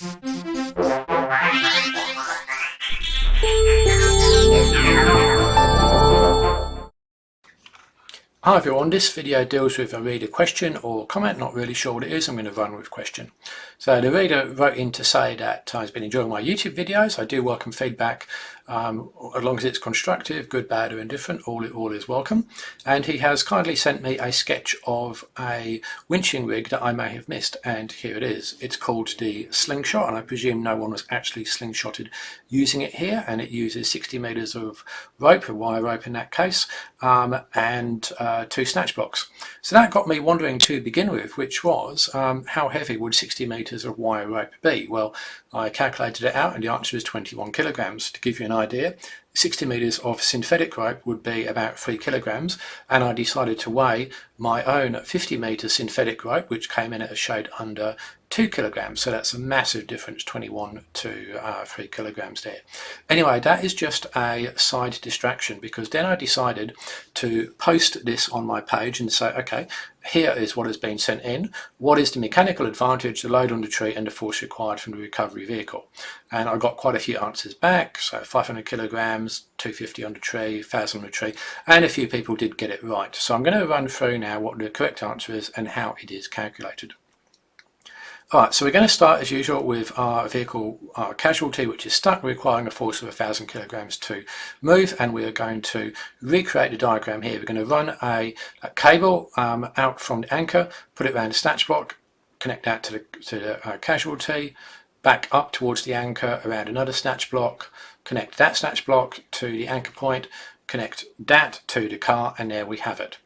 Hi everyone, this video deals with a reader question or comment, not really sure what it is. I'm going to run with question. So the reader wrote in to say that he's been enjoying my YouTube videos. I do welcome feedback, as long as it's constructive, good, bad or indifferent, all is welcome. And he has kindly sent me a sketch of a winching rig that I may have missed, and here it is. It's called the Slingshot, and I presume no one was actually slingshotted using it here, and it uses 60 meters of rope, or wire rope in that case, and 2 snatch blocks. So that got me wondering to begin with, which was how heavy would 60 meters of wire rope be? Well, I calculated it out and the answer is 21 kilograms. To give you an idea, 60 meters of synthetic rope would be about 3 kilograms, and I decided to weigh my own 50 meter synthetic rope, which came in at a shade under 2 kilograms. So that's a massive difference, 21 to 3 kilograms there. Anyway, that is just a side distraction, because then I decided to post this on my page and say, okay, here is what has been sent in. What is the mechanical advantage, the load on the tree and the force required from the recovery vehicle? And I got quite a few answers back. So 500 kilograms, 250 on the tree, 1000 on the tree, and a few people did get it right. So I'm going to run through now what the correct answer is and how it is calculated. Alright, so we're going to start as usual with our vehicle, our casualty, which is stuck, requiring a force of 1000 kilograms to move, and we are going to recreate the diagram here. We're going to run a cable out from the anchor, put it around the snatch block, connect that to the casualty, back up towards the anchor around another snatch block, connect that snatch block to the anchor point, connect that to the car, and there we have it.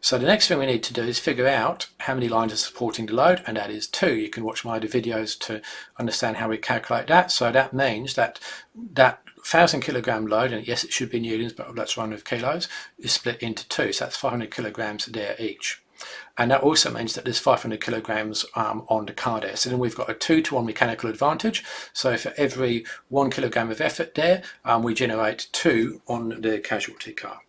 So the next thing we need to do is figure out how many lines are supporting the load, and that is 2. You can watch my other videos to understand how we calculate that. So that means that 1000 kilogram load, and yes, it should be newtons, but let's run with kilos, is split into 2. So that's 500 kilograms there each. And that also means that there's 500 kilograms on the car there. So then we've got a 2-to-1 mechanical advantage. So for every 1 kilogram of effort there, we generate 2 on the casualty car.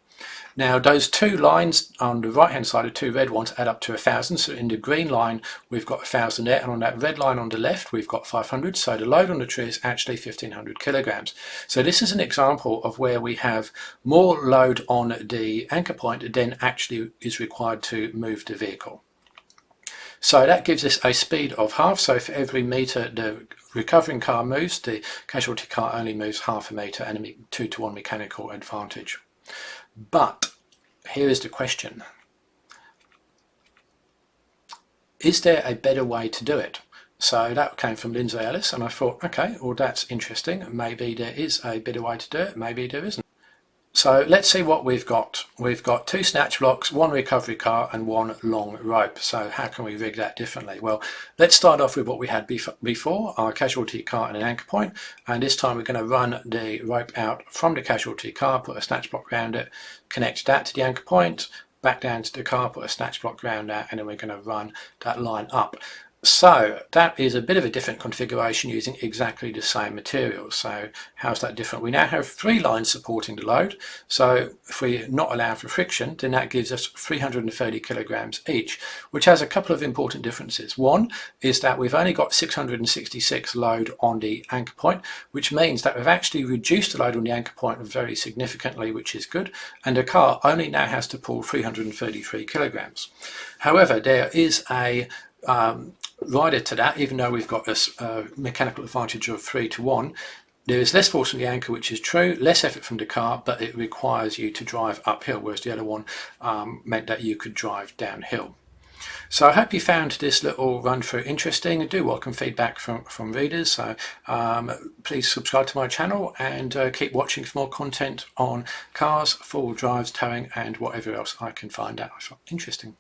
Now those 2 lines on the right hand side, the 2 red ones, add up to 1000. So in the green line we've got 1000 there, and on that red line on the left we've got 500. So the load on the tree is actually 1500 kilograms. So this is an example of where we have more load on the anchor point than actually is required to move the vehicle. So that gives us a speed of half. So for every meter the recovering car moves, the casualty car only moves half a meter, and a 2-to-1 mechanical advantage. But here is the question: is there a better way to do it? So that came from Lindsay Ellis, and I thought, okay, well that's interesting. Maybe there is a better way to do it, maybe there isn't. So let's see what we've got. We've got 2 snatch blocks, 1 recovery car and 1 long rope. So how can we rig that differently? Well, let's start off with what we had before, our casualty car and an anchor point. And this time we're going to run the rope out from the casualty car, put a snatch block around it, connect that to the anchor point, back down to the car, put a snatch block around that, and then we're going to run that line up. So that is a bit of a different configuration using exactly the same materials. So how's that different? We now have 3 lines supporting the load. So if we not allow for friction, then that gives us 330 kilograms each, which has a couple of important differences. One is that we've only got 666 load on the anchor point, which means that we've actually reduced the load on the anchor point very significantly, which is good. And the car only now has to pull 333 kilograms. However, there is a rider to that. Even though we've got a mechanical advantage of 3-to-1, there is less force on the anchor, which is true, less effort from the car, but it requires you to drive uphill, whereas the other one meant that you could drive downhill. So I hope you found this little run through interesting. I do welcome feedback from readers, so please subscribe to my channel and keep watching for more content on cars, 4-wheel drives, towing and whatever else I can find out interesting.